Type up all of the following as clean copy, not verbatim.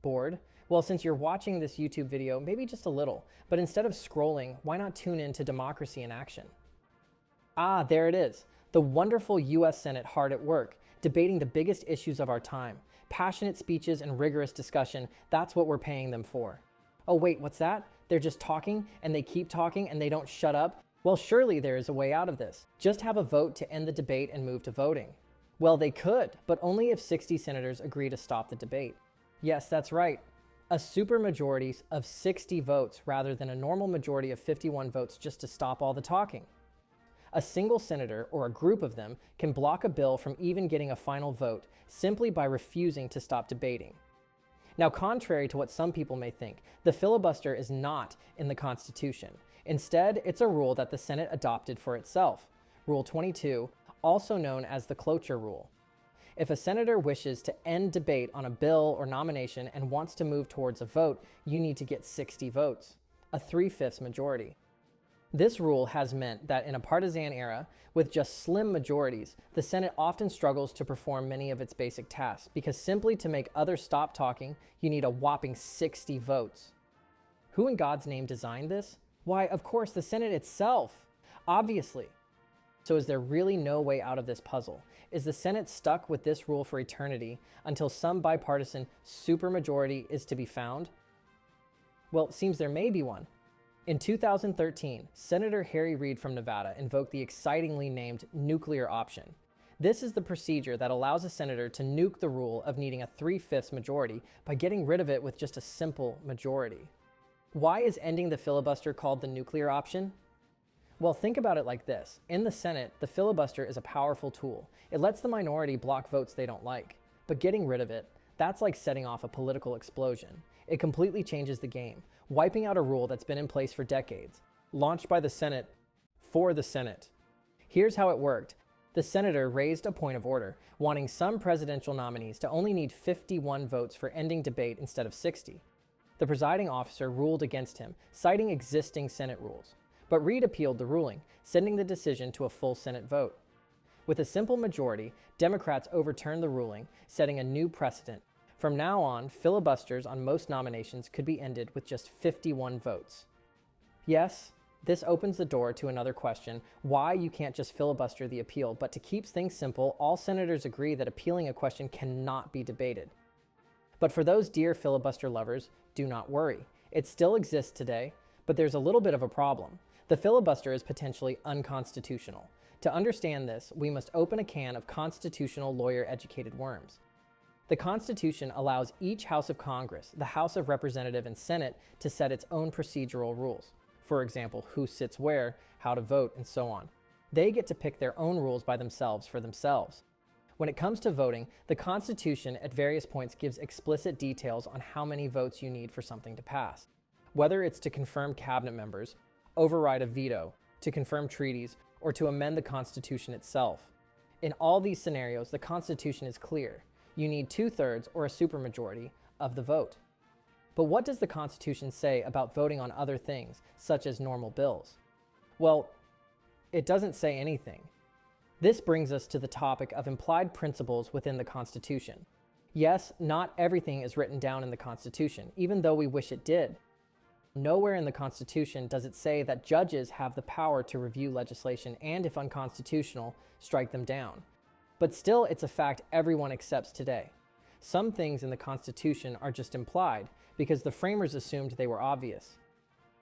Bored? Well, since you're watching this YouTube video, maybe just a little, but instead of scrolling, why not tune in to Democracy in Action? Ah, there it is. The wonderful US Senate hard at work, debating the biggest issues of our time. Passionate speeches and rigorous discussion, that's what we're paying them for. Oh wait, what's that? They're just talking, and they keep talking, and they don't shut up? Well, surely there is a way out of this. Just have a vote to end the debate and move to voting. Well, they could, but only if 60 senators agree to stop the debate. Yes, that's right. A supermajority of 60 votes rather than a normal majority of 51 votes just to stop all the talking. A single senator or a group of them can block a bill from even getting a final vote simply by refusing to stop debating. Now, contrary to what some people may think, the filibuster is not in the Constitution. Instead, it's a rule that the Senate adopted for itself. Rule 22, also known as the cloture rule. If a senator wishes to end debate on a bill or nomination and wants to move towards a vote, you need to get 60 votes, a 3/5 majority. This rule has meant that in a partisan era, with just slim majorities, the Senate often struggles to perform many of its basic tasks because simply to make others stop talking, you need a whopping 60 votes. Who in God's name designed this? Why, of course, the Senate itself. Obviously. So is there really no way out of this puzzle? Is the Senate stuck with this rule for eternity until some bipartisan supermajority is to be found? Well, it seems there may be one. In 2013, Senator Harry Reid from Nevada invoked the excitingly named nuclear option. This is the procedure that allows a senator to nuke the rule of needing a 3/5 majority by getting rid of it with just a simple majority. Why is ending the filibuster called the nuclear option? Well, think about it like this. In the Senate, the filibuster is a powerful tool. It lets the minority block votes they don't like. But getting rid of it, that's like setting off a political explosion. It completely changes the game, wiping out a rule that's been in place for decades, launched by the Senate for the Senate. Here's how it worked. The senator raised a point of order, wanting some presidential nominees to only need 51 votes for ending debate instead of 60. The presiding officer ruled against him, citing existing Senate rules. But Reid appealed the ruling, sending the decision to a full Senate vote. With a simple majority, Democrats overturned the ruling, setting a new precedent. From now on, filibusters on most nominations could be ended with just 51 votes. Yes, this opens the door to another question, why you can't just filibuster the appeal, but to keep things simple, all senators agree that appealing a question cannot be debated. But for those dear filibuster lovers, do not worry. It still exists today, but there's a little bit of a problem. The filibuster is potentially unconstitutional. To understand this, we must open a can of constitutional lawyer-educated worms. The Constitution allows each House of Congress, the House of Representatives and Senate, to set its own procedural rules. For example, who sits where, how to vote, and so on. They get to pick their own rules by themselves for themselves. When it comes to voting, the Constitution at various points gives explicit details on how many votes you need for something to pass. Whether it's to confirm cabinet members, override a veto, to confirm treaties, or to amend the Constitution itself. In all these scenarios, the Constitution is clear. You need 2/3 or a supermajority of the vote. But what does the Constitution say about voting on other things, such as normal bills? Well, it doesn't say anything. This brings us to the topic of implied principles within the Constitution. Yes, not everything is written down in the Constitution, even though we wish it did. Nowhere in the Constitution does it say that judges have the power to review legislation and, if unconstitutional, strike them down. But still, it's a fact everyone accepts today. Some things in the Constitution are just implied because the framers assumed they were obvious.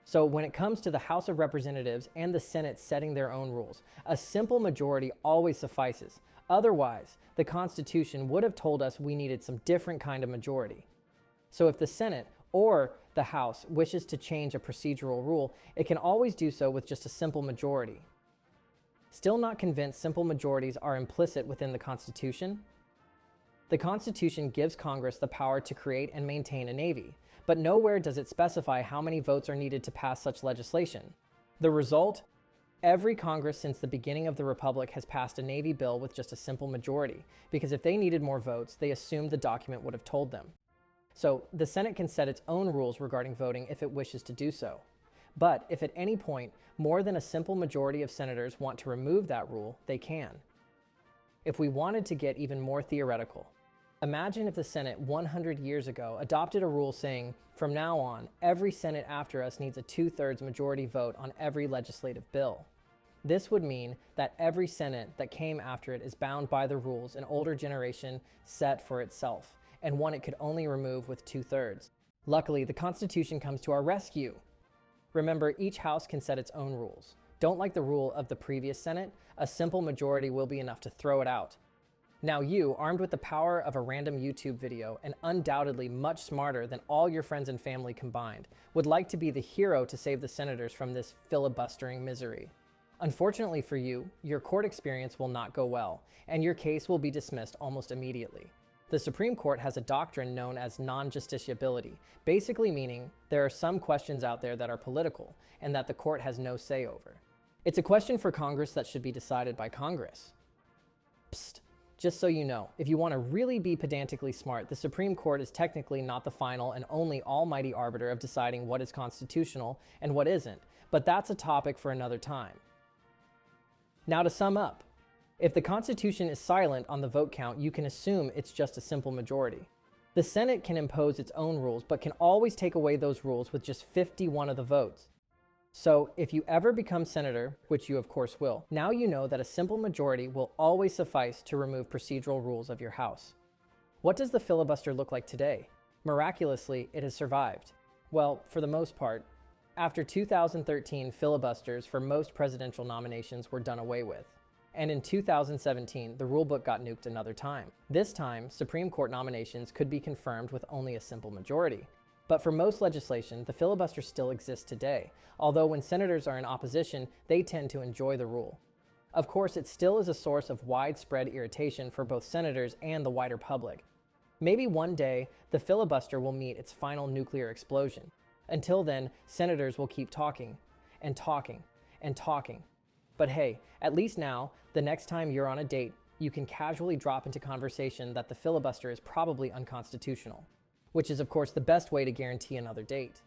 So when it comes to the House of Representatives and the Senate setting their own rules, a simple majority always suffices. Otherwise, the Constitution would have told us we needed some different kind of majority. So if the Senate or the House wishes to change a procedural rule, it can always do so with just a simple majority. Still not convinced simple majorities are implicit within the Constitution? The Constitution gives Congress the power to create and maintain a navy, but nowhere does it specify how many votes are needed to pass such legislation. The result? Every Congress since the beginning of the Republic has passed a Navy bill with just a simple majority, because if they needed more votes, they assumed the document would have told them. So the Senate can set its own rules regarding voting if it wishes to do so. But if at any point more than a simple majority of senators want to remove that rule, they can. If we wanted to get even more theoretical, Imagine if the Senate 100 years ago adopted a rule saying, from now on, every Senate after us needs a 2/3 majority vote on every legislative bill. This would mean that every Senate that came after it is bound by the rules an older generation set for itself, and one it could only remove with 2/3. Luckily, the Constitution comes to our rescue. Remember, each house can set its own rules. Don't like the rule of the previous Senate? A simple majority will be enough to throw it out. Now you, armed with the power of a random YouTube video and undoubtedly much smarter than all your friends and family combined, would like to be the hero to save the senators from this filibustering misery. Unfortunately for you, your court experience will not go well, and your case will be dismissed almost immediately. The Supreme Court has a doctrine known as non-justiciability, basically meaning there are some questions out there that are political and that the court has no say over. It's a question for Congress that should be decided by Congress. Psst. Just so you know, if you want to really be pedantically smart, the Supreme Court is technically not the final and only almighty arbiter of deciding what is constitutional and what isn't, but that's a topic for another time. Now to sum up, if the Constitution is silent on the vote count, you can assume it's just a simple majority. The Senate can impose its own rules, but can always take away those rules with just 51 of the votes. So if you ever become senator, which you of course will, now you know that a simple majority will always suffice to remove procedural rules of your house. What does the filibuster look like today? Miraculously, it has survived. Well, for the most part. After 2013, filibusters for most presidential nominations were done away with. And in 2017, the rulebook got nuked another time. This time, Supreme Court nominations could be confirmed with only a simple majority. But for most legislation, the filibuster still exists today, although when senators are in opposition, they tend to enjoy the rule. Of course, it still is a source of widespread irritation for both senators and the wider public. Maybe one day, the filibuster will meet its final nuclear explosion. Until then, senators will keep talking, and talking, and talking. But hey, at least now, the next time you're on a date, you can casually drop into conversation that the filibuster is probably unconstitutional. Which is of course the best way to guarantee another date.